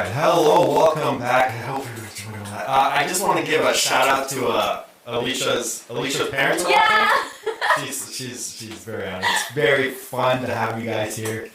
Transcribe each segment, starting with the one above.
Alright, hello, welcome back. I hope you're doing that. I just want to give a shout out to Alicia's parents. Yeah! She's very honest. It's very fun to have you guys here.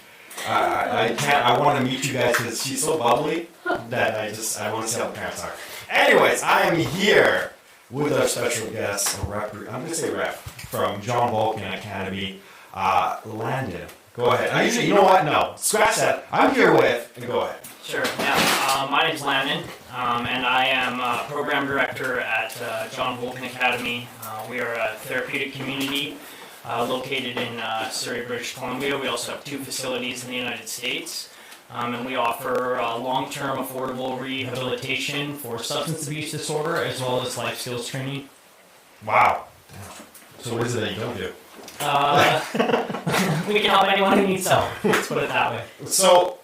I want to meet you guys because she's so bubbly that I want to see how the parents are. Anyways, I am here with our special guest, I'm going to say rep, from John Volken Academy, Landon. Go ahead. You know what? No. Scratch that. I'm here with, and go ahead. Sure, yeah. My name's Landon, and I am program director at John Volken Academy. We are a therapeutic community located in Surrey, British Columbia. We also have 2 facilities in the United States, and we offer long-term affordable rehabilitation for substance abuse disorder as well as life skills training. Wow. So what is it that you don't do? We can help anyone who needs help. Let's put it that way. So,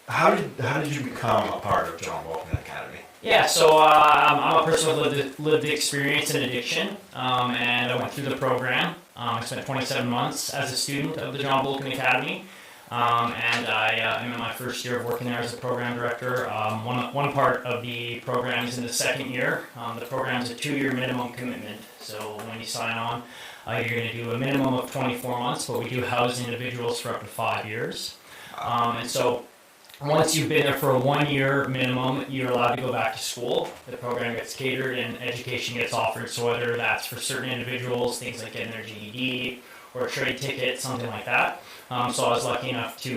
how did you become a part of John Volken Academy? Yeah, so I'm a person with lived experience in addiction, and I went through the program. I spent 27 months as a student of the John Volken Academy, and I am in my first year of working there as a program director. One part of the program is in the second year. The program is a 2-year minimum commitment, so when you sign on, you're going to do a minimum of 24 months, but we do house individuals for up to 5 years. And so once you've been there for a 1-year minimum, you're allowed to go back to school. The program gets catered and education gets offered, so whether that's for certain individuals, things like getting their GED or a trade ticket, something like that. So I was lucky enough to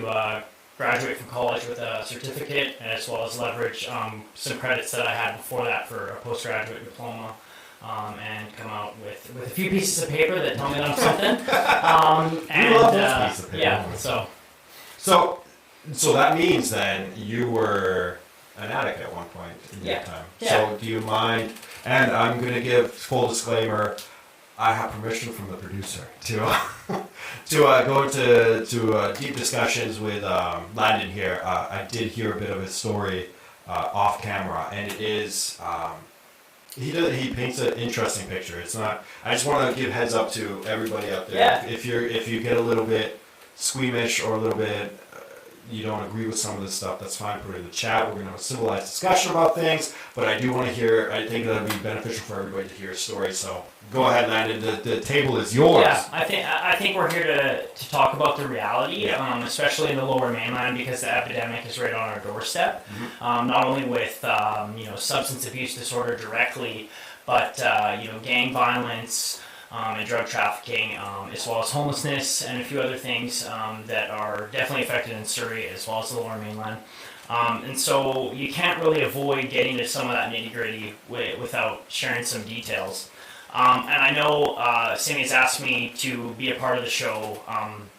graduate from college with a certificate as well as leverage some credits that I had before that for a postgraduate diploma. And come out with a few pieces of paper that tell me that I'm something. We love those pieces of paper. Yeah, So that means then you were an addict at one point in your time. Yeah. So do you mind, and I'm going to give full disclaimer, I have permission from the producer to go into deep discussions with Landon here. I did hear a bit of his story off camera, and it is... He paints an interesting picture. It's not. I just want to give heads up to everybody out there. Yeah. If you get a little bit squeamish or a little bit you don't agree with some of this stuff, that's fine. Put it in the chat. We're going to have a civilized discussion about things. But I do want to hear. I think that would be beneficial for everybody to hear a story. So go ahead, Landon. The table is yours. Yeah, I think we're here to talk about the reality, especially in the Lower Mainland, because the epidemic is right on our doorstep. Mm-hmm. Not only with substance abuse disorder directly, but gang violence. And drug trafficking, as well as homelessness and a few other things that are definitely affected in Surrey as well as the Lower Mainland. And so you can't really avoid getting to some of that nitty-gritty without sharing some details. And I know Sammy's asked me to be a part of the show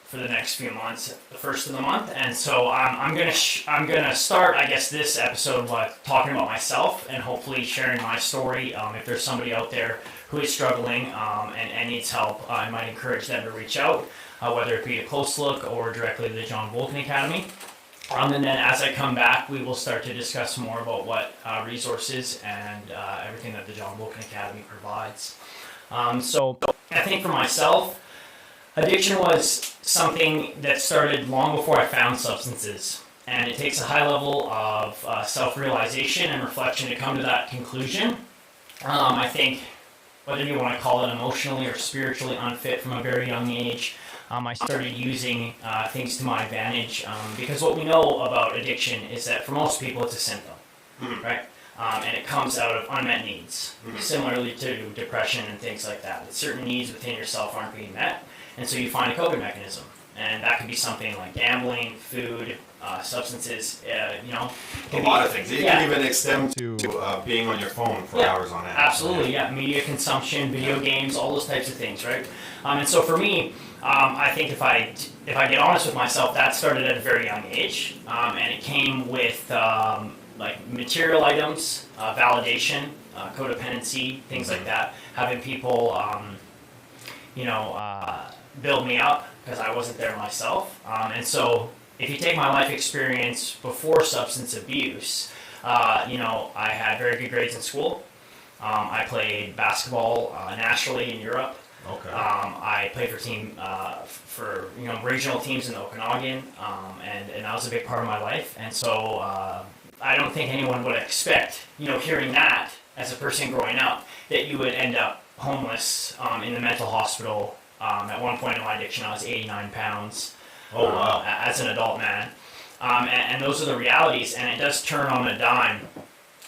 for the next few months, the first of the month, and so I'm gonna start, I guess, this episode by talking about myself and hopefully sharing my story. If there's somebody out there who is struggling and needs help, I might encourage them to reach out, whether it be a CloseLook or directly to the John Volken Academy. And then as I come back, we will start to discuss more about what resources and everything that the John Volken Academy provides. So I think for myself, addiction was something that started long before I found substances. And it takes a high level of self-realization and reflection to come to that conclusion. I think whether you want to call it emotionally or spiritually unfit from a very young age, I started using things to my advantage because what we know about addiction is that for most people it's a symptom, right? And it comes out of unmet needs, similarly to depression and things like that. That certain needs within yourself aren't being met, and so you find a coping mechanism. And that could be something like gambling, food, substances, a lot of things. It can even extend to being on your phone for hours on end. Absolutely, yeah. Media consumption, video games, all those types of things, right? And so for me, I think if I get honest with myself, that started at a very young age, and it came with like material items, validation, codependency, things like that. Having people, build me up because I wasn't there myself, and so. If you take my life experience before substance abuse, I had very good grades in school. I played basketball nationally in Europe. Okay. I played for regional teams in Okanagan, and that was a big part of my life. And so I don't think anyone would expect, hearing that as a person growing up, that you would end up homeless in the mental hospital. At one point in my addiction, I was 89 pounds. Oh, wow. As an adult man. And those are the realities, and it does turn on a dime.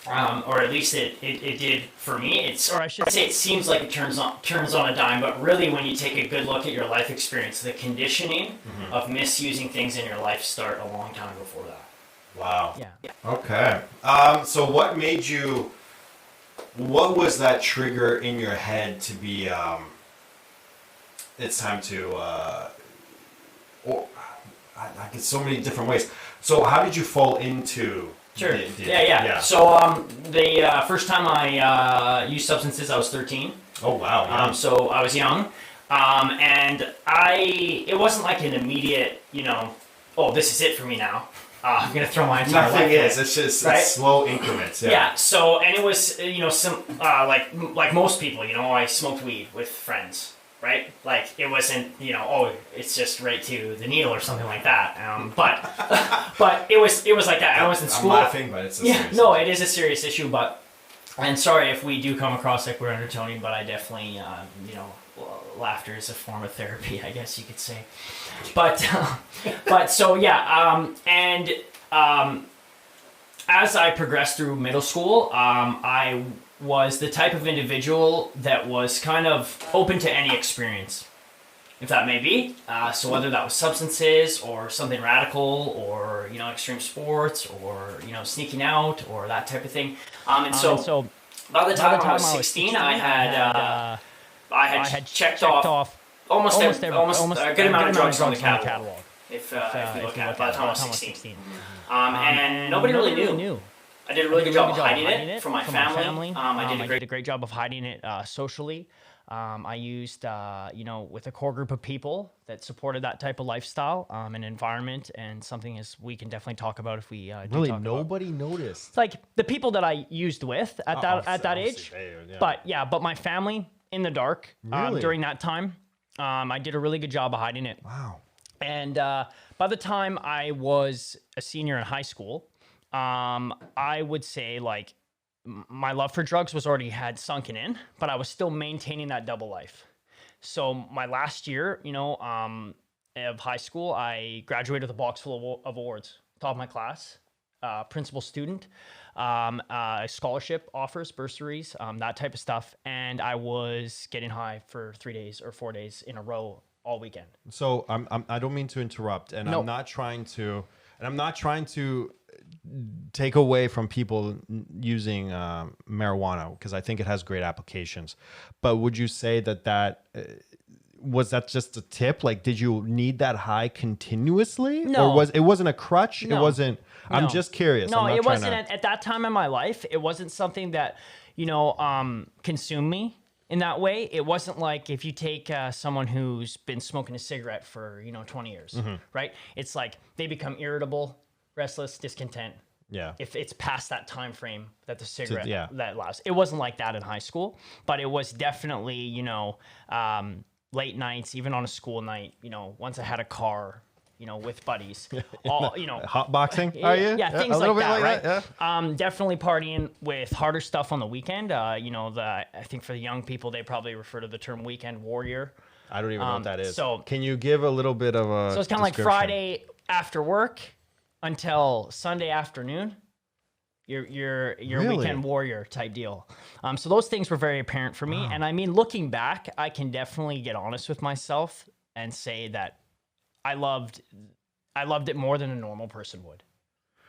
Or at least it did for me. Or I should say, it seems like it turns on a dime, but really, when you take a good look at your life experience, the conditioning of misusing things in your life start a long time before that. Wow. Yeah. Okay. So what made you? What was that trigger in your head to be? It's time to. I get so many different ways. So how did you fall into? Sure. Yeah. So the first time I used substances, I was 13. Oh wow. So I was young, and it wasn't like an immediate, oh, this is it for me now. I'm gonna throw my entire Nothing life is. It's just it's slow increments. Yeah. So, and it was some like most people, I smoked weed with friends. Right? Like, it wasn't, it's just right to the needle or something like that. But it was like that. I was in school. I'm laughing, but it's a serious issue. It is a serious issue, and sorry if we do come across like we're undertoning, but I definitely, laughter is a form of therapy, I guess you could say. But so, yeah, as I progressed through middle school, I was the type of individual that was kind of open to any experience, if that may be. So whether that was substances or something radical or, extreme sports or, sneaking out or that type of thing. And so by the time I was 16, I had checked off almost a good amount of drugs on the catalog. If you look at it, by the time I was 16. And nobody really knew. I did a really good job of hiding it from my family. I did a great job of hiding it socially. I used, with a core group of people that supported that type of lifestyle, an environment, and something as we can definitely talk about if we really nobody noticed. Like the people that I used with at that age, yeah. but my family in the dark during that time. I did a really good job of hiding it. Wow. And by the time I was a senior in high school, I would say like my love for drugs was already had sunken in, but I was still maintaining that double life. So my last year, of high school, I graduated with a box full of awards, top of my class, principal student, scholarship offers, bursaries, that type of stuff. And I was getting high for 3 days or 4 days in a row all weekend. So I don't mean to interrupt, and I'm not trying to take away from people using marijuana, because I think it has great applications. But would you say that was that just a tip? Like, did you need that high continuously? No. Or it wasn't a crutch? No. It wasn't. No. I'm just curious. No, it wasn't at that time in my life. It wasn't something that, consumed me in that way. It wasn't like if you take someone who's been smoking a cigarette for, 20 years, right? It's like they become irritable, restless, discontent. Yeah. If it's past that time frame that the cigarette yeah. that lasts. It wasn't like that in high school, but it was definitely, late nights, even on a school night, once I had a car, with buddies, all, hot boxing, are you? Yeah, things like that, right? Yeah. Definitely partying with harder stuff on the weekend. I think for the young people, they probably refer to the term weekend warrior. I don't even know what that is. So can you give a little bit of a So it's kind of like Friday after work until Sunday afternoon. Your Really? weekend warrior type deal. So those things were very apparent for me. Wow. And I mean, looking back, I can definitely get honest with myself and say that I loved it more than a normal person would.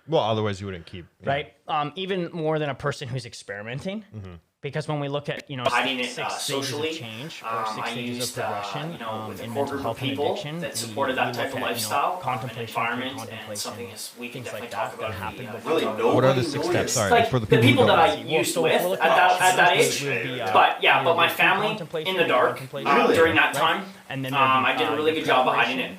Well, otherwise you wouldn't keep. Yeah. Right? Even more than a person who's experimenting. Mm-hmm. Because when we look at, hiding it 6 socially, stages of change or 6 stages of progression with a in core mental group of health and people addiction, that supported that type of lifestyle, contemplation, environment, contemplation, and something as we can things definitely like talk that about. happened. Really, What are the 6 steps? Sorry, Like for the the people, people that I used so with if we're looking at that age, but my family in the dark during that time, and then I did a really good job of hiding it.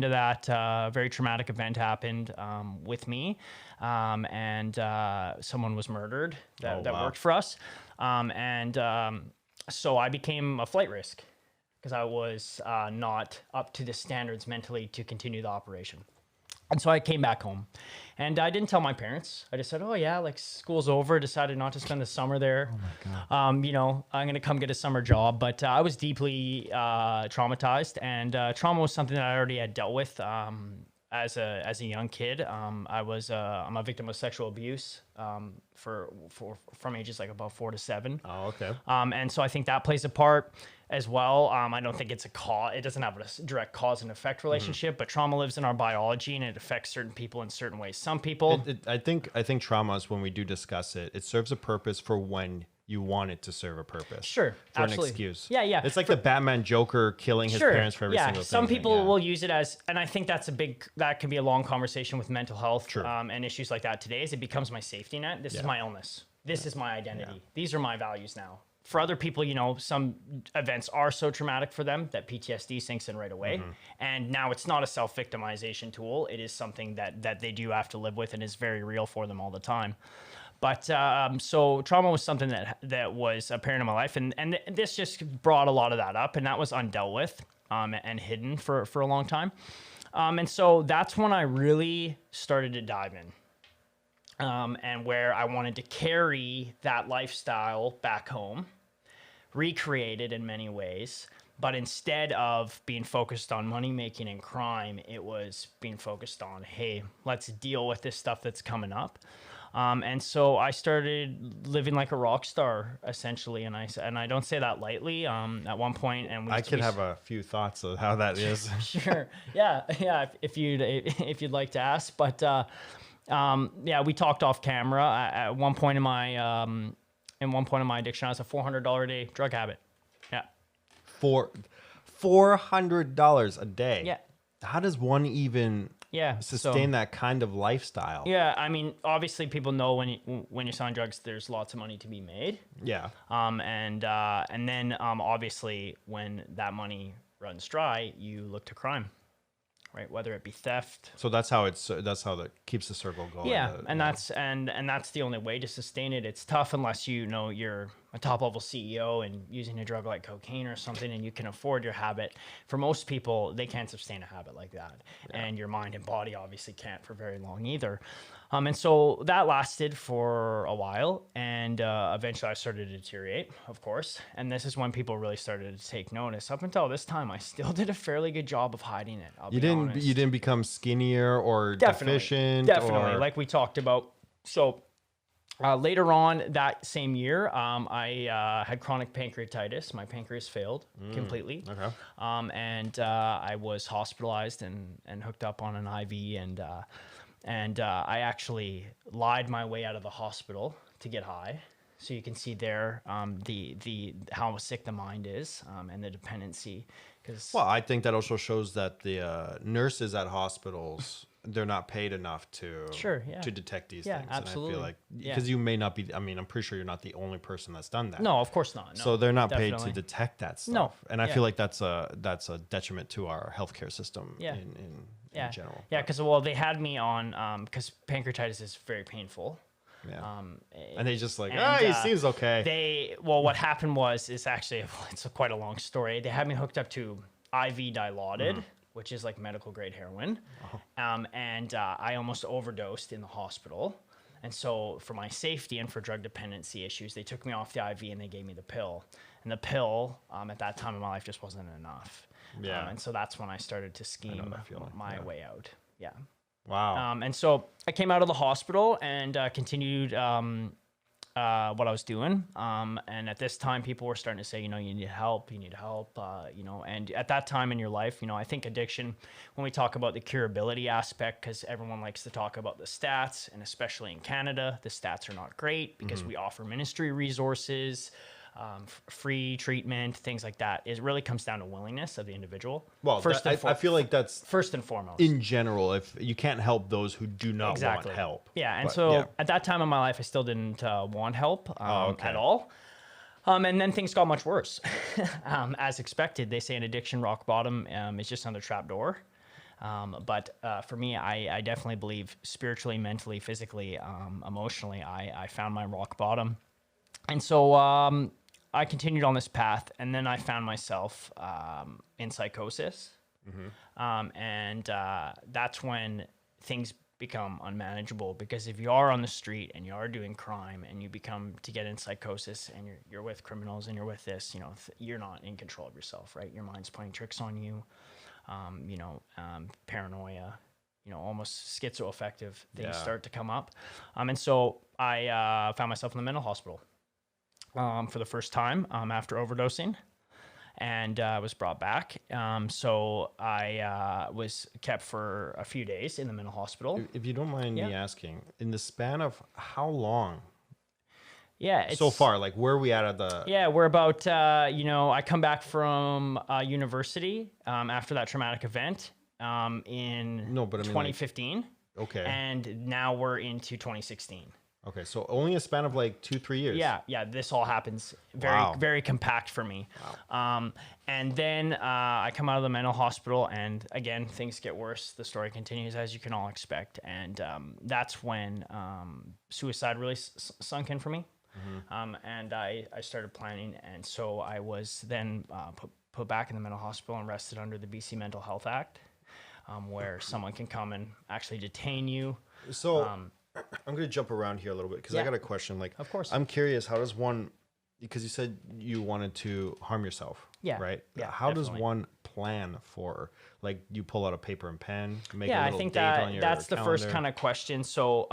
into that, very traumatic event happened with me, and someone was murdered that worked for us, so I became a flight risk because I was not up to the standards mentally to continue the operation. And so I came back home, and I didn't tell my parents. I just said, "Oh yeah, like school's over." Decided not to spend the summer there. Oh my God. You know, I'm gonna come get a summer job. But I was deeply traumatized, and trauma was something that I already had dealt with as a young kid, I'm a victim of sexual abuse from ages like about 4 to 7. Oh, okay. And so I think that plays a part as well. I don't think it's a cause. It doesn't have a direct cause and effect relationship, but trauma lives in our biology and it affects certain people in certain ways. Some people, I think trauma is, when we do discuss it, it serves a purpose for when you want it to serve a purpose. Sure, for absolutely. an excuse. Yeah. It's like the Batman Joker killing his parents for every single thing. Some people will use it as, and I think that can be a long conversation with mental health True. And issues like that today. Is it becomes my safety net. This is my illness. This is my identity. These are my values now. For other people, some events are so traumatic for them that PTSD sinks in right away. And now it's not a self-victimization tool. It is something that they do have to live with and is very real for them all the time. But so trauma was something that was apparent in my life. And this just brought a lot of that up. And that was undealt with and hidden for a long time. And so that's when I really started to dive in. And where I wanted to carry that lifestyle back home, recreate it in many ways, but instead of being focused on money making and crime, it was being focused on, hey, let's deal with this stuff that's coming up. And so I started living like a rock star, essentially, and I don't say that lightly. At one point, and I could have a few thoughts of how that is. Sure, yeah. If you'd like to ask, but. We talked off camera. At one point in my addiction, I was a $400 a day drug habit. Yeah. $400 a day. Yeah. How does one even sustain that kind of lifestyle? Yeah, I mean, obviously, people know when you're selling drugs, there's lots of money to be made. Yeah. And then obviously, when that money runs dry, you look to crime. Right, whether it be theft. So that's how that keeps the circle going. Yeah, that's the only way to sustain it. It's tough unless you're a top level CEO and using a drug like cocaine or something, and you can afford your habit. For most people, they can't sustain a habit like that, and your mind and body obviously can't for very long either. And so that lasted for a while, and eventually I started to deteriorate, of course. And this is when people really started to take notice. Up until this time, I still did a fairly good job of hiding it. You didn't become skinnier or deficient? Definitely, like we talked about. So later on that same year, I had chronic pancreatitis. My pancreas failed completely. Okay. And I was hospitalized and hooked up on an IV, and I actually lied my way out of the hospital to get high. So you can see there the how sick the mind is and the dependency. Well, I think that also shows that the nurses at hospitals, they're not paid enough to detect these things. Absolutely. And I feel like because you may not be. I mean, I'm pretty sure you're not the only person that's done that. No, of course not. No, so they're not definitely. paid to detect that stuff. No, and I feel like that's a detriment to our healthcare system in general. Yeah, because they had me on because pancreatitis is very painful. Yeah. And they just like, he seems okay. What happened is actually, it's quite a long story. They had me hooked up to IV Dilaudid, which is like medical grade heroin. And I almost overdosed in the hospital. And so for my safety and for drug dependency issues, they took me off the IV and they gave me the pill. And the pill at that time in my life just wasn't enough. Yeah. And so that's when I started to scheme my way out. Yeah. Wow. And so I came out of the hospital and continued what I was doing. And at this time, people were starting to say, you need help. And at that time in your life, I think addiction, when we talk about the curability aspect, because everyone likes to talk about the stats, and especially in Canada, the stats are not great because we offer ministry resources, free treatment, things like that. It really comes down to willingness of the individual. Well, I feel like that's first and foremost. In general, if you can't help those who do not want help. Yeah, and at that time in my life, I still didn't want help at all. And then things got much worse. As expected, they say an addiction rock bottom is just another trap door. But for me, I definitely believe spiritually, mentally, physically, emotionally, I found my rock bottom. And so I continued on this path, and then I found myself in psychosis. And that's when things become unmanageable, because if you are on the street and you are doing crime and you become to get in psychosis and you're with criminals and you're with this, you're not in control of yourself, right? Your mind's playing tricks on you, paranoia, almost schizoaffective things Yeah. start to come up. And so I found myself in the mental hospital for the first time after overdosing, and was brought back. So I was kept for a few days in the mental hospital. If you don't mind me asking, in the span of how long Yeah. so far, like where are we at the... Yeah, we're about, I come back from university after that traumatic event in No, but I mean, 2015. Okay. And now we're into 2016. Okay, so only a span of like 2-3 years. Yeah, this all happens very, Wow. very compact for me. Wow. And then I come out of the mental hospital, and again, things get worse. The story continues, as you can all expect. And that's when suicide really sunk in for me. Mm-hmm. And I started planning. And so I was then put back in the mental hospital and arrested under the BC Mental Health Act, where someone can come and actually detain you. So... I'm going to jump around here a little bit because I got a question. Like, of course, I'm curious, how does one, because you said you wanted to harm yourself, right? Yeah. How definitely. does one plan for, like, you pull out a paper and pen, make a I little think date on your that's the calendar? first kind of question. So,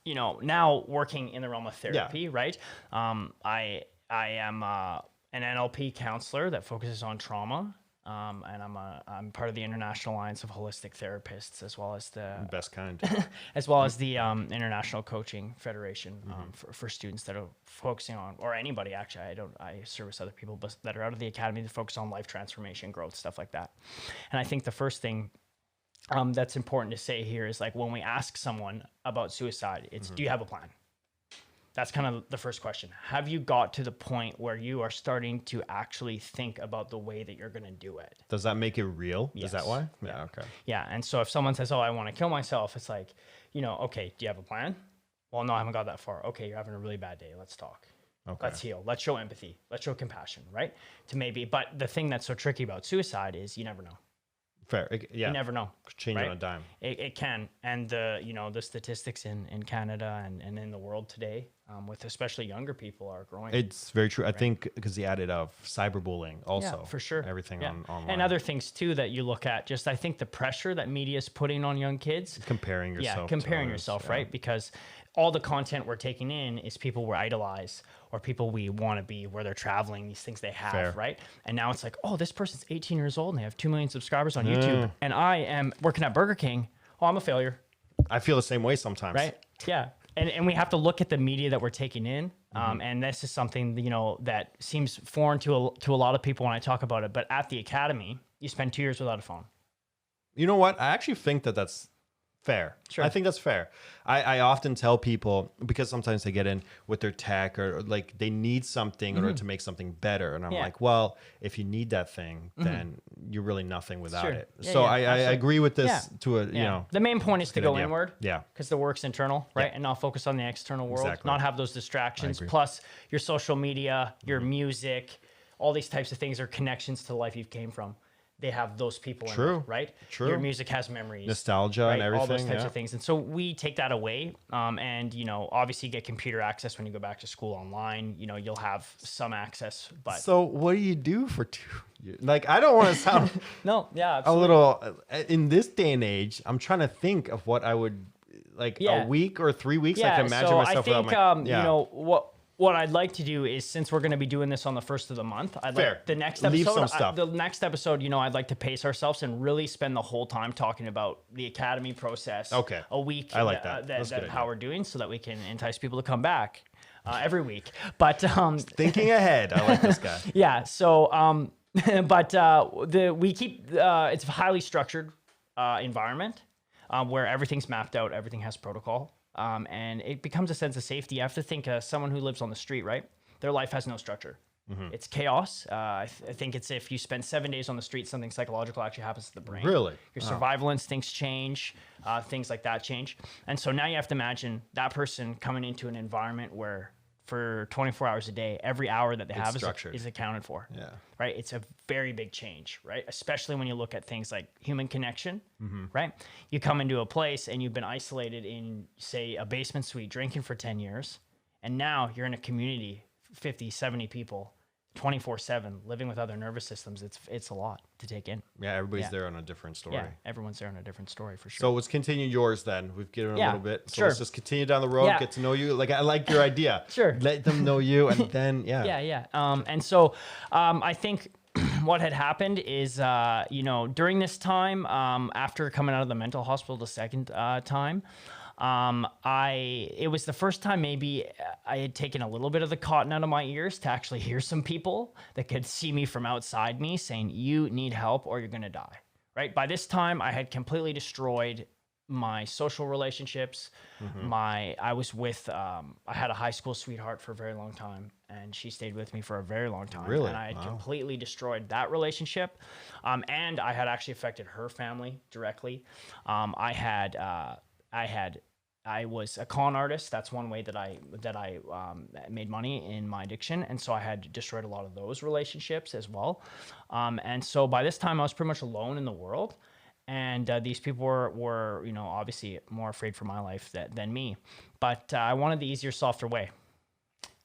now working in the realm of therapy, right? I am an NLP counselor that focuses on trauma. And I'm part of the International Alliance of Holistic Therapists, as well as the best kind, as well as the International Coaching Federation for students that are focusing on, or anybody actually. I service other people that are out of the academy that focus on life transformation, growth, stuff like that. And I think the first thing that's important to say here is, like, when we ask someone about suicide, it's do you have a plan? That's kind of the first question. Have you got to the point where you are starting to actually think about the way that you're going to do it? Does that make it real? Yes. Is that why? Yeah, okay. Yeah, and so if someone says, oh, I want to kill myself, it's like, okay, do you have a plan? Well, no, I haven't got that far. Okay, you're having a really bad day. Let's talk. Okay. Let's heal. Let's show empathy. Let's show compassion, right? But the thing that's so tricky about suicide is you never know. Fair. Yeah. You never know. Change right? on a dime. It can. And the statistics in Canada and in the world today, with especially younger people, are growing. It's very true. Right? I think because the added of cyberbullying also. Yeah, for sure. Everything online. And other things too that you look at. Just I think the pressure that media is putting on young kids. Comparing yourself. Yeah, comparing yourself, right? Because all the content we're taking in is people we idolize or people we want to be, where they're traveling, these things they have, right? And now it's like, oh, this person's 18 years old and they have 2 million subscribers on YouTube, and I am working at Burger King. Oh, I'm a failure. I feel the same way sometimes. Right? Yeah. And we have to look at the media that we're taking in. And this is something, that seems foreign to a lot of people when I talk about it. But at the academy, you spend 2 years without a phone. You know what? I actually think that's fair. Sure. I think that's fair. I often tell people, because sometimes they get in with their tech or like they need something in order to make something better. And I'm like, well, if you need that thing, then you're really nothing without it. Yeah, so yeah, I agree with this to a, The main point is to go idea. inward. Yeah. Because the work's internal, right? And not focus on the external world. Exactly. Not have those distractions. Plus your social media, your music, all these types of things are connections to the life you've came from. They have those people in it, right? True. Your music has memories. Nostalgia and everything. All those types of things. And so we take that away. And, obviously you get computer access when you go back to school online. You'll have some access. But so what do you do for 2 years? Like, I don't want to sound no, yeah, a absolutely. little, in this day and age, I'm trying to think of what I would, like a week or 3 weeks. I can imagine myself I think, without my, what I'd like to do is, since we're going to be doing this on the first of the month, I'd like the next episode. Leave some stuff. The next episode, I'd like to pace ourselves and really spend the whole time talking about the academy process. Okay. A week. I like that. That's how we're doing, so that we can entice people to come back every week. But thinking ahead, I like this guy. Yeah. So, we keep it's a highly structured environment where everything's mapped out, everything has protocol. And it becomes a sense of safety. You have to think someone who lives on the street, right? Their life has no structure. It's chaos. I think it's if you spend 7 days on the street, something psychological actually happens to the brain. Really? Your survival instincts change, things like that change. And so now you have to imagine that person coming into an environment where for 24 hours a day, every hour that they have is accounted for. Yeah. Right? It's a very big change, right? Especially when you look at things like human connection, right? You come into a place and you've been isolated in, say, a basement suite drinking for 10 years, and now you're in a community, 50, 70 people, 24/7 living with other nervous systems. It's a lot to take in. Yeah, everybody's Yeah. there on a different story. Yeah, everyone's there on a different story for sure. So let's continue yours then. We've given a Yeah, little bit. So sure. let's just continue down the road, Yeah. get to know you. Like I like your idea. Sure. Let them know you, and then Yeah. And so I think what had happened is, during this time, after coming out of the mental hospital the second time, it was the first time maybe I had taken a little bit of the cotton out of my ears to actually hear some people that could see me from outside me saying, you need help or you're going to die, right? By this time, I had completely destroyed my social relationships. I was with, I had a high school sweetheart for a very long time, and she stayed with me for a very long time. Really? And I had completely destroyed that relationship. And I had actually affected her family directly. I was a con artist. That's one way that I made money in my addiction, and so I had destroyed a lot of those relationships as well. And so by this time, I was pretty much alone in the world, and these people were obviously more afraid for my life than me. But I wanted the easier, softer way.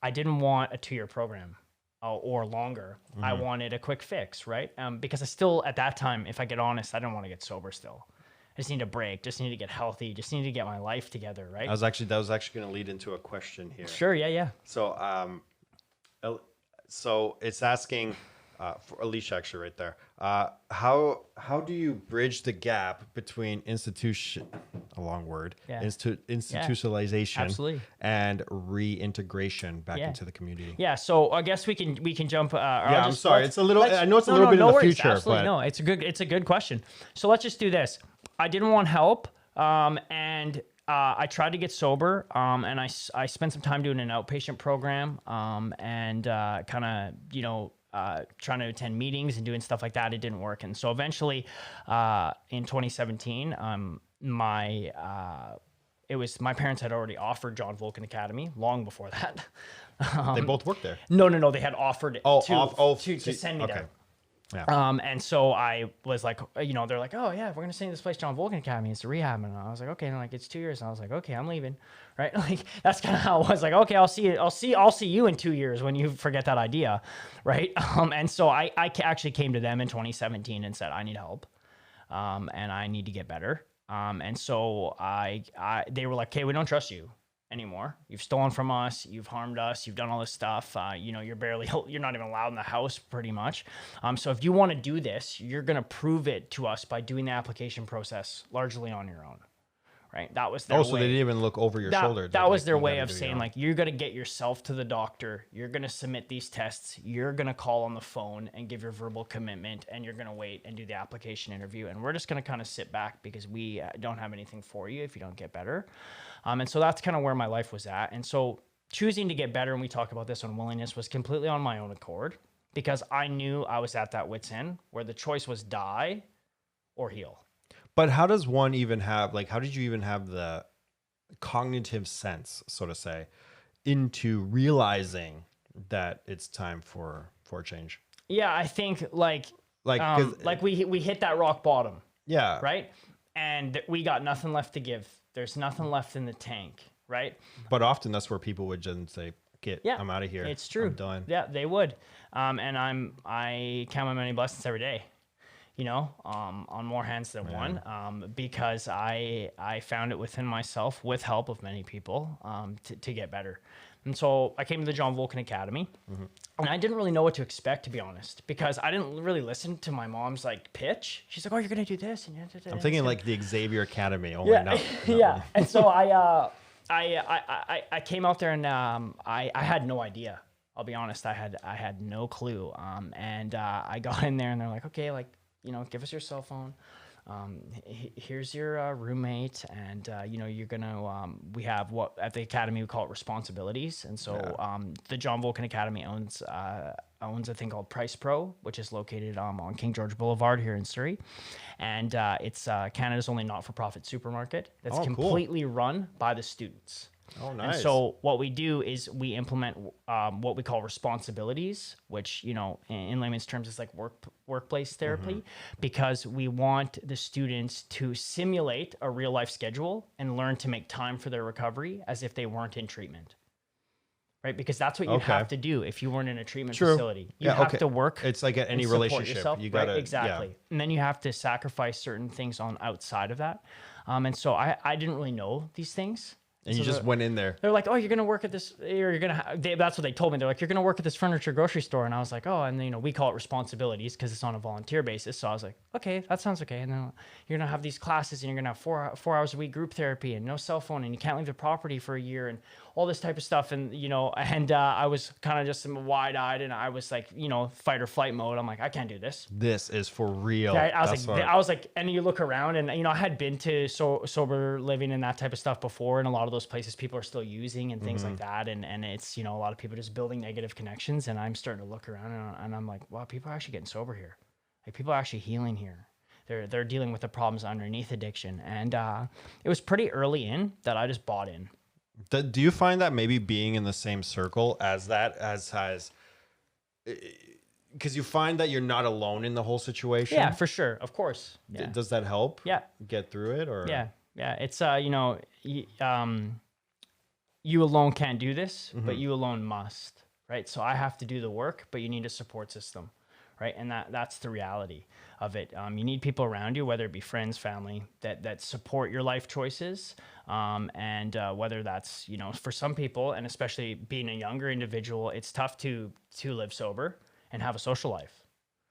I didn't want a 2-year program or longer. I wanted a quick fix, right? Because I still, at that time, if I get honest, I didn't want to get sober still. I just need a break, just need to get healthy, just need to get my life together, right? that was actually going to lead into a question here. Sure, yeah. So, so it's asking for Alicia actually right there. How do you bridge the gap between institutionalization absolutely. and reintegration back Yeah. into the community? Yeah, so I guess we can jump. I'm sorry. It's a little. I know it's a little bit in the future, absolutely, but no, it's a good question. So let's just do this. I didn't want help, and I tried to get sober, and I spent some time doing an outpatient program, and kind of trying to attend meetings and doing stuff like that. It didn't work, and so eventually, in 2017, my parents had already offered John Volken Academy long before that. they both worked there. No, they had offered it to send me okay. there. Yeah. And so I was like, they're like, oh yeah, we're gonna send you this place, John Volken Academy. It's a rehab, and I was like, okay, and like it's 2 years, and I was like, okay, I'm leaving, right? Like that's kind of how it was. Like, okay, I'll see you in 2 years when you forget that idea, right? And so I actually came to them in 2017 and said, I need help, and I need to get better. And so they were like, okay, we don't trust you anymore. You've stolen from us. You've harmed us. You've done all this stuff. You're not even allowed in the house pretty much. So if you want to do this, you're going to prove it to us by doing the application process largely on your own. Right. That was their way. So they didn't even look over your shoulder. That was their way of saying, like, you're going to get yourself to the doctor. You're going to submit these tests. You're going to call on the phone and give your verbal commitment, and you're going to wait and do the application interview. And we're just going to kind of sit back because we don't have anything for you if you don't get better. And so that's kind of where my life was at. And so choosing to get better, and we talk about this on willingness, was completely on my own accord because I knew I was at that wit's end where the choice was die or heal. But how does one even have, like, how did you even have the cognitive sense, so to say, into realizing that it's time for a change? Yeah, I think like we hit that rock bottom. Yeah. Right? And we got nothing left to give. There's nothing left in the tank, right? But often that's where people would just say, I'm out of here. It's true. I'm done. Yeah, they would. And I count my many blessings every day. On more hands than one, because I found it within myself with help of many people to get better. And so I came to the John Volken Academy, and I didn't really know what to expect, to be honest, because I didn't really listen to my mom's pitch. She's like, "Oh, you're gonna do this," and I'm thinking like the Xavier Academy. Oh, yeah, yeah. And so I came out there, and I had no idea. I'll be honest, I had no clue. And I got in there, and they're like, "Okay, give us your cell phone. Here's your roommate, and you're gonna. We have what at the academy we call it responsibilities, and so the John Volken Academy owns a thing called Price Pro, which is located on King George Boulevard here in Surrey, and it's Canada's only not-for-profit supermarket that's completely run by the students. Oh, nice. And so what we do is we implement what we call responsibilities, which, in layman's terms is like workplace therapy, because we want the students to simulate a real life schedule and learn to make time for their recovery as if they weren't in treatment. right? Because that's what you'd have to do if you weren't in a treatment True. facility. You have to work. It's like at any and support relationship. yourself, You got to right? Exactly. And then you have to sacrifice certain things on outside of that. And so I didn't really know these things. And so you just went in there. They're like, oh, you're going to work at this, or you're going to, that's what they told me. They're like, you're going to work at this furniture grocery store. And I was like, oh, and we call it responsibilities because it's on a volunteer basis. So I was like, okay, that sounds okay. And then you're going to have these classes and you're going to have four hours a week group therapy and no cell phone and you can't leave the property for a year and all this type of stuff. And, I was kind of just wide eyed and I was like, fight or flight mode. I'm like, I can't do this. This is for real. I was like, and you look around and, I had been to sober living and that type of stuff before. And a lot of those places people are still using and things like that. And it's, a lot of people just building negative connections. And I'm starting to look around and I'm like, wow, people are actually getting sober here. Like people are actually healing here. They're dealing with the problems underneath addiction. And it was pretty early in that I just bought in. Do you find that maybe being in the same circle as because you find that you're not alone in the whole situation? Yeah, for sure. Of course. Yeah. Does that help? Yeah. Get through it or? Yeah. It's, you alone can't do this, but you alone must, right? So I have to do the work, but you need a support system, right? And that's the reality of it. You need people around you, whether it be friends, family, that support your life choices. And whether that's, for some people, and especially being a younger individual, it's tough to live sober and have a social life.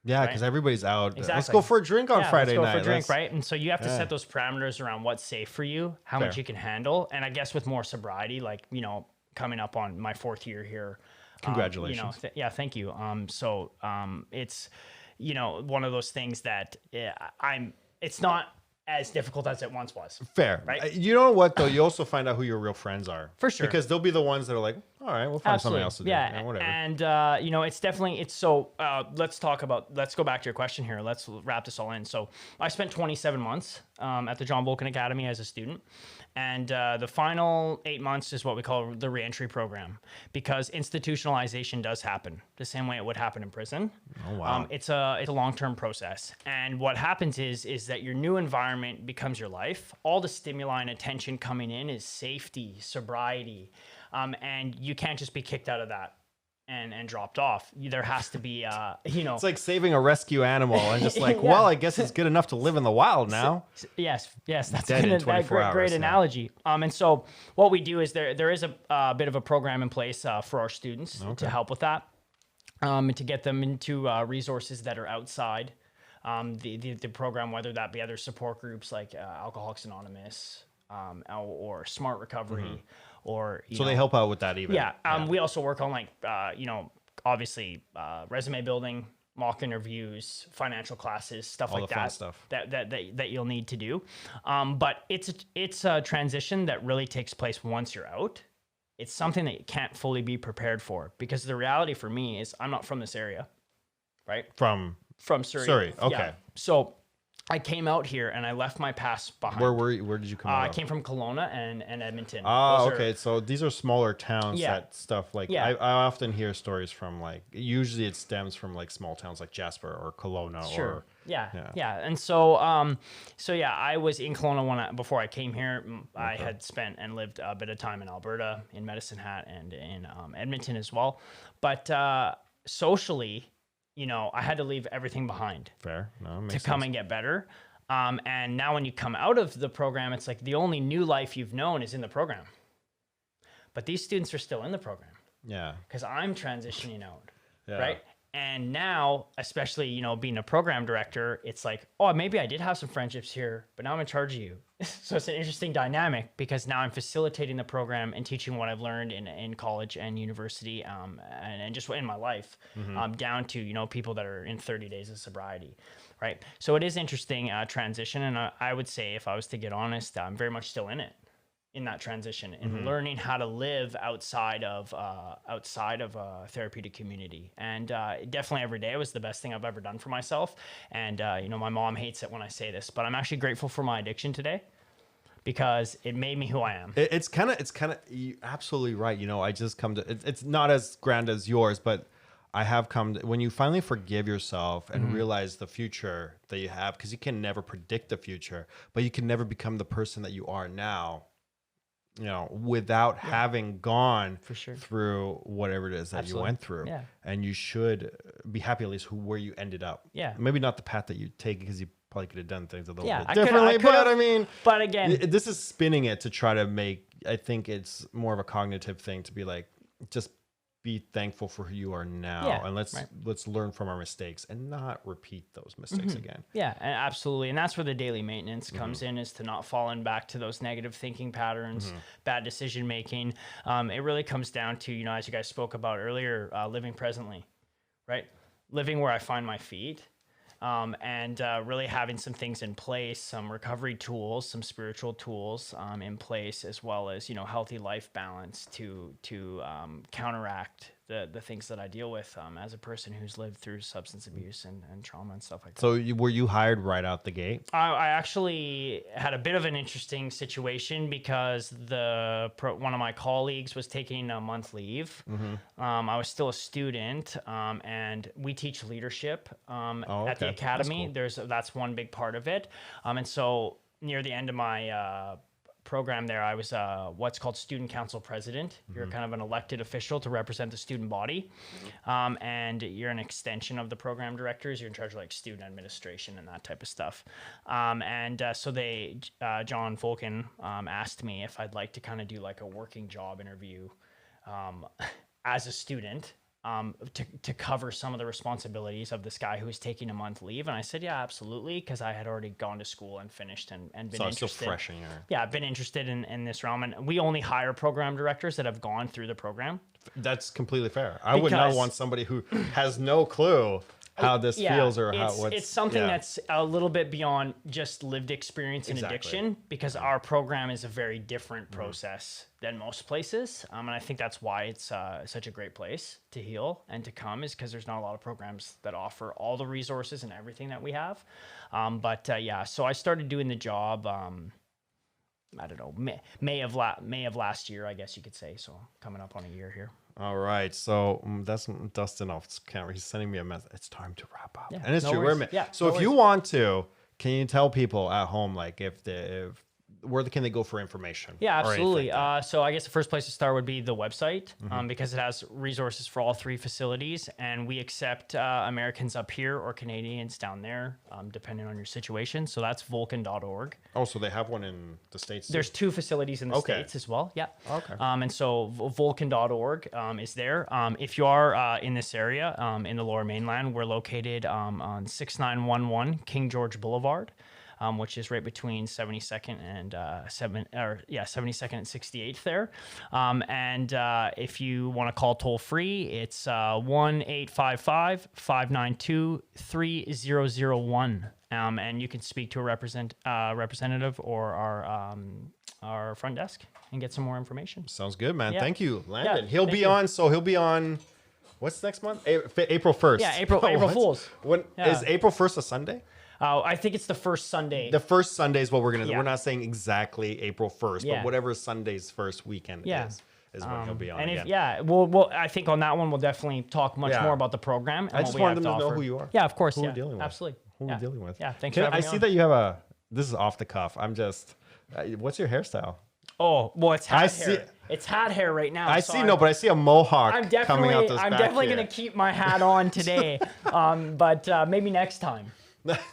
Yeah, because everybody's out. Exactly. Let's go for a drink on Friday night. Let's go for a drink, right? And so you have to set those parameters around what's safe for you, how much you can handle. And I guess with more sobriety, like, coming up on my 4th year here. Congratulations. Thank you. It's, one of those things that it's not as difficult as it once was. Fair. Right? You know what, though? You also find out who your real friends are. For sure. Because they'll be the ones that are like, all right, we'll find something else to do. Yeah, whatever. And, it's definitely, let's go back to your question here. Let's wrap this all in. So I spent 27 months at the John Volken Academy as a student. And the final 8 months is what we call the reentry program, because institutionalization does happen the same way it would happen in prison. Oh, wow. It's a long-term process. And what happens is that your new environment becomes your life. All the stimuli and attention coming in is safety, sobriety, and you can't just be kicked out of that and dropped off. There has to be, It's like saving a rescue animal and just like, well, I guess it's good enough to live in the wild now. Yes, that's Dead in 24 hours, great yeah. analogy. And so what we do is there is a bit of a program in place for our students to help with that, and to get them into resources that are outside the program, whether that be other support groups like Alcoholics Anonymous or Smart Recovery. Or so they help out with that even. Yeah. We also work on obviously resume building, mock interviews, financial classes, stuff all like the that. Fun stuff. That you'll need to do. But it's a transition that really takes place once you're out. It's something that you can't fully be prepared for, because the reality for me is I'm not from this area, right? From Surrey. Surrey. Okay. Yeah. So I came out here and I left my past behind. Where did you come out? I came from Kelowna and Edmonton. Okay. So these are smaller towns Yeah. that stuff like, Yeah. I often hear stories from usually it stems from small towns like Jasper or Kelowna. Sure. Or Yeah. And so, I was in Kelowna before I came here. I had spent and lived a bit of time in Alberta, in Medicine Hat, and in Edmonton as well. But socially, I had to leave everything behind. Fair. No, to makes come sense. and get better. And now when you come out of the program, it's like the only new life you've known is in the program. But these students are still in the program. Yeah. Because I'm transitioning out, Yeah. right? And now, especially, being a program director, it's like, oh, maybe I did have some friendships here, but now I'm in charge of you. So it's an interesting dynamic, because now I'm facilitating the program and teaching what I've learned in college and university, and just in my life, down to, people that are in 30 days of sobriety, right? So it is interesting transition. And I would say, if I was to get honest, I'm very much still in it. In that transition and learning how to live outside of a therapeutic community. And definitely every day was the best thing I've ever done for myself. And, my mom hates it when I say this, but I'm actually grateful for my addiction today, because it made me who I am. It's kind of, you're absolutely right. I just come to, it's not as grand as yours, but I have come to, when you finally forgive yourself and realize the future that you have, because you can never predict the future, but you can never become the person that you are now. you know, without having gone For sure. through whatever it is that you went through. Yeah. And you should be happy at least where you ended up. Yeah. Maybe not the path that you take, because you probably could have done things a little Yeah, bit I coulda- differently. But I mean, But again, this is spinning it to try to make, I think it's more of a cognitive thing to be like, just be thankful for who you are now, Yeah, and right. let's learn from our mistakes and not repeat those mistakes again. yeah, absolutely. And that's where the daily maintenance comes in, is to not falling back to those negative thinking patterns, bad decision making. It really comes down to, you know, as you guys spoke about earlier, living presently, right? Living where I find my feet. And really having some things in place, some recovery tools, some spiritual tools in place, as well as, you know, healthy life balance to counteract the things that I deal with as a person who's lived through substance abuse and trauma and stuff like that. So were you hired right out the gate? I actually had a bit of an interesting situation, because one of my colleagues was taking a month leave. I was still a student, and we teach leadership at the academy. That's one big part of it. And so near the end of my program there, I was what's called student council president. You're kind of an elected official to represent the student body, and you're an extension of the program directors. You're in charge of like student administration and that type of stuff. So they John Volken asked me if I'd like to kind of do like a working job interview as a student, to cover some of the responsibilities of this guy who was taking a month leave. And I said, yeah, absolutely. Because I had already gone to school and finished and been So it's interested. still fresh in your... Yeah, I've been interested in this realm. And we only hire program directors that have gone through the program. That's completely fair. I would not Because- want somebody who has no clue how this feels or how it's something that's a little bit beyond just lived experience and addiction, because our program is a very different process than most places, and I think that's why it's such a great place to heal and to come, is because there's not a lot of programs that offer all the resources and everything that we have. So I started doing the job I don't know, May of last year, I guess you could say. So coming up on a year here. All right, so that's Dustin off camera. He's sending me a message. It's time to wrap up, Yeah, and it's no true. worries. Yeah, so no if you want to, can you tell people at home, like, where can they go for information? Yeah, or absolutely. anything? So I guess the first place to start would be the website, because it has resources for all three facilities, and we accept Americans up here or Canadians down there, depending on your situation. So that's Volken.org. Oh, so they have one in the States too? There's 2 facilities in the States as well. Yeah. Okay. And so Volken.org is there. If you are in this area, in the Lower Mainland, we're located on 6911 King George Boulevard. Which is right between 72nd and 72nd and 68th there. If you want to call toll free, it's 1-855-592-3001. And you can speak to a representative or our front desk and get some more information. Sounds good, man. Yeah. Thank you, Landon. Yeah, he'll thank be you. on. So he'll be on. What's next month? April 1st. Yeah, April What? Fools. When Yeah. is April 1st a Sunday? I think it's the first Sunday. The first Sunday is what we're gonna do. Yeah. We're not saying exactly April 1st, Yeah. but whatever Sunday's first weekend Yeah. is when he'll be on and again. we'll I think on that one we'll definitely talk much Yeah. more about the program. And I just what we wanted have them to know offer. who you are. Yeah, of course. Who yeah, we're dealing with. Absolutely. Who yeah. we're dealing with. Yeah, thanks for having I me see on. that you have this is off the cuff. I'm just, what's your hairstyle? Oh, well, it's hat I hair. see- It's hat hair right now. I so see, I'm- no, but I see a mohawk I'm coming out this back definitely here. gonna keep my hat on today, but maybe next time.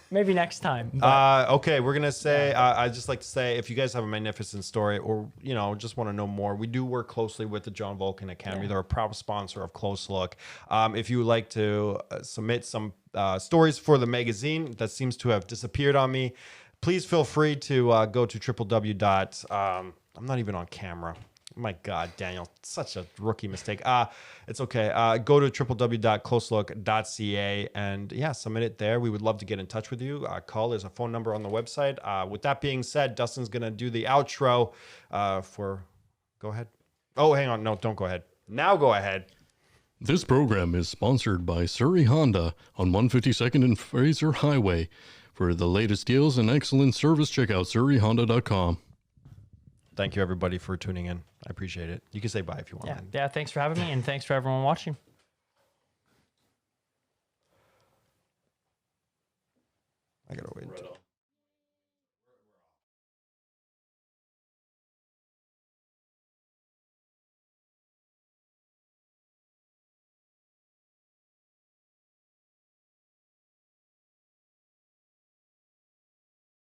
Maybe next time. But, Okay, we're gonna say. I'd just like to say, if you guys have a magnificent story, or just want to know more, we do work closely with the John Volken Academy. They're a proud sponsor of CloseLook. If you would like to submit some stories for the magazine that seems to have disappeared on me, please feel free to go to www. I'm not even on camera. My God, Daniel, such a rookie mistake. It's okay. Go to www.closelook.ca and submit it there. We would love to get in touch with you. Call. There's a phone number on the website. With that being said, Dustin's gonna do the outro. Go ahead. Oh, hang on. No, don't go ahead. Now go ahead. This program is sponsored by Surrey Honda on 152nd and Fraser Highway. For the latest deals and excellent service, check out surreyhonda.com. Thank you, everybody, for tuning in. I appreciate it. You can say bye if you want. yeah. Thanks for having me, and thanks for everyone watching. I gotta wait.